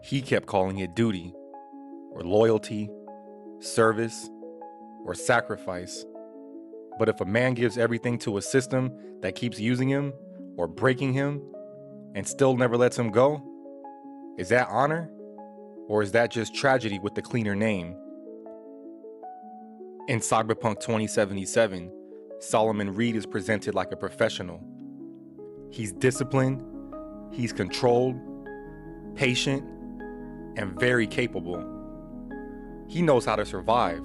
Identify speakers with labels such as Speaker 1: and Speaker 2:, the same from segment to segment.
Speaker 1: He kept calling it duty, or loyalty, service, or sacrifice. But if a man gives everything to a system that keeps using him or breaking him and still never lets him go, is that honor? Or is that just tragedy with the cleaner name? In Cyberpunk 2077, Solomon Reed is presented like a professional. He's disciplined, he's controlled, patient, and very capable. He knows how to survive.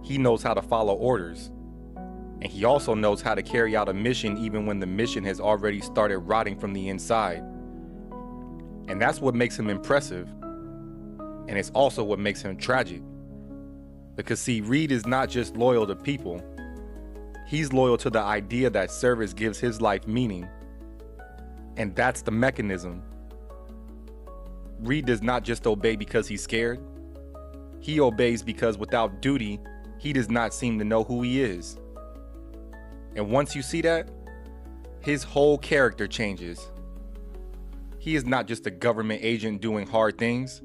Speaker 1: He knows how to follow orders. And he also knows how to carry out a mission even when the mission has already started rotting from the inside. And that's what makes him impressive. And it's also what makes him tragic. Because see, Reed is not just loyal to people. He's loyal to the idea that service gives his life meaning. And that's the mechanism. Reed does not just obey because he's scared. He obeys because without duty, he does not seem to know who he is. And once you see that, his whole character changes. He is not just a government agent doing hard things.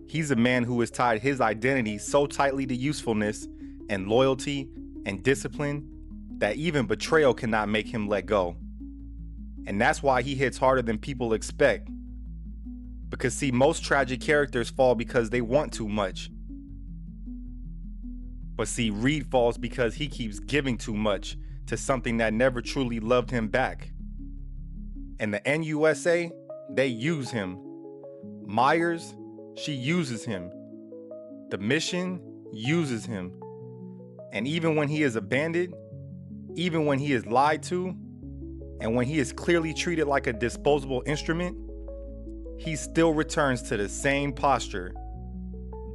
Speaker 1: He's a man who has tied his identity so tightly to usefulness and loyalty and discipline that even betrayal cannot make him let go. And that's why he hits harder than people expect. Because see, most tragic characters fall because they want too much. But see, Reed falls because he keeps giving too much to something that never truly loved him back. And the NUSA, they use him. Myers, she uses him. The mission uses him. And even when he is abandoned, even when he is lied to, and when he is clearly treated like a disposable instrument, he still returns to the same posture.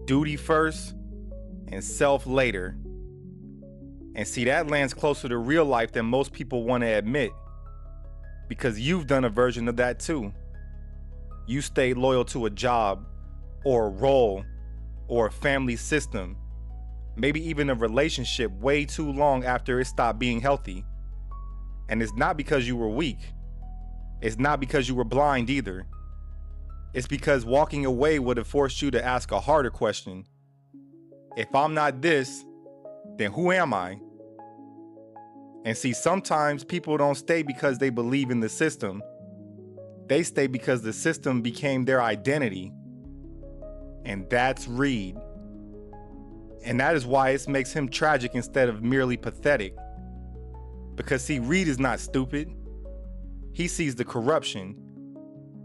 Speaker 1: Duty first and self later. And see, that lands closer to real life than most people want to admit. Because you've done a version of that too. You stayed loyal to a job, or a role, or a family system, maybe even a relationship way too long after it stopped being healthy. And it's not because you were weak. It's not because you were blind either. It's because walking away would have forced you to ask a harder question. If I'm not this, then who am I? And see, sometimes people don't stay because they believe in the system. They stay because the system became their identity. And that's Reed. And that is why it makes him tragic instead of merely pathetic. Because see, Reed is not stupid. He sees the corruption.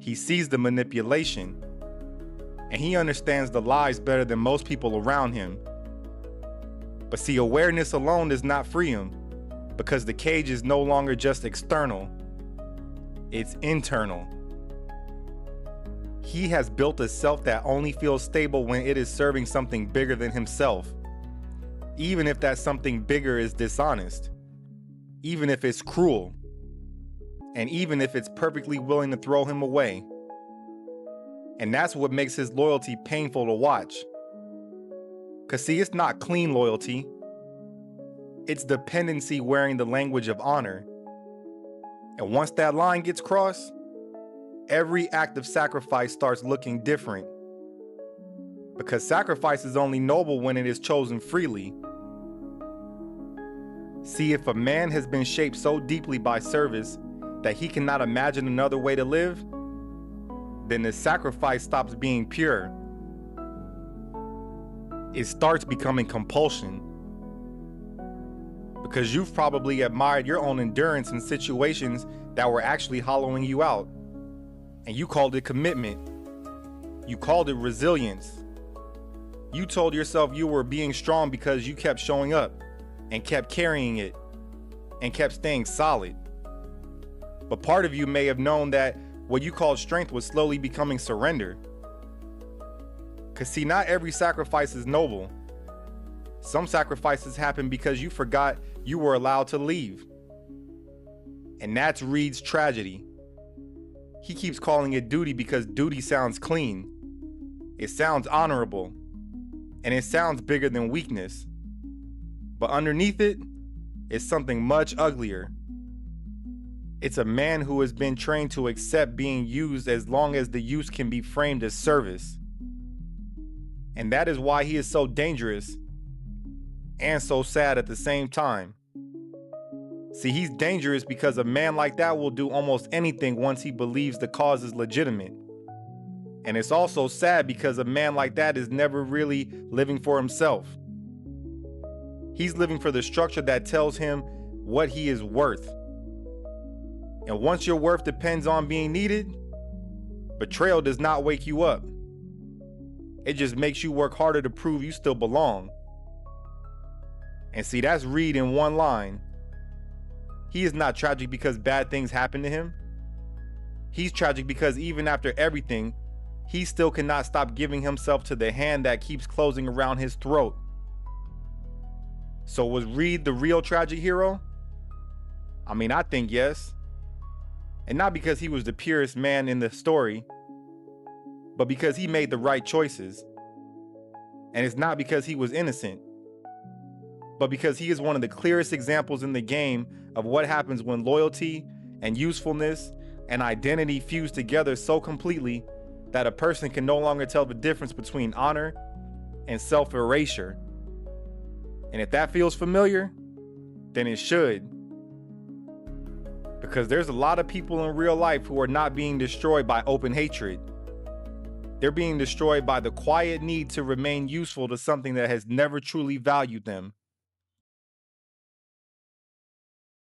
Speaker 1: He sees the manipulation. And he understands the lies better than most people around him. But see, awareness alone does not free him, because the cage is no longer just external. It's internal. He has built a self that only feels stable when it is serving something bigger than himself. Even if that something bigger is dishonest. Even if it's cruel. And even if it's perfectly willing to throw him away. And that's what makes his loyalty painful to watch. Cause see, it's not clean loyalty. It's dependency wearing the language of honor. And once that line gets crossed, every act of sacrifice starts looking different. Because sacrifice is only noble when it is chosen freely. See, if a man has been shaped so deeply by service that he cannot imagine another way to live, then the sacrifice stops being pure. It starts becoming compulsion. Because you've probably admired your own endurance in situations that were actually hollowing you out. And you called it commitment. You called it resilience. You told yourself you were being strong because you kept showing up and kept carrying it and kept staying solid. But part of you may have known that what you called strength was slowly becoming surrender. Cause see, not every sacrifice is noble. Some sacrifices happen because you forgot you were allowed to leave. And that's Reed's tragedy. He keeps calling it duty because duty sounds clean. It sounds honorable. And it sounds bigger than weakness. But underneath it is something much uglier. It's a man who has been trained to accept being used as long as the use can be framed as service. And that is why he is so dangerous and so sad at the same time. See, he's dangerous because a man like that will do almost anything once he believes the cause is legitimate. And it's also sad because a man like that is never really living for himself. He's living for the structure that tells him what he is worth. And once your worth depends on being needed, betrayal does not wake you up. It just makes you work harder to prove you still belong. And see, that's Reed in one line. He is not tragic because bad things happen to him. He's tragic because even after everything, he still cannot stop giving himself to the hand that keeps closing around his throat. So was Reed the real tragic hero? I mean, I think yes. And not because he was the purest man in the story, but because he made the right choices. And it's not because he was innocent, but because he is one of the clearest examples in the game of what happens when loyalty and usefulness and identity fuse together so completely that a person can no longer tell the difference between honor and self-erasure. And if that feels familiar, then it should. Because there's a lot of people in real life who are not being destroyed by open hatred. They're being destroyed by the quiet need to remain useful to something that has never truly valued them.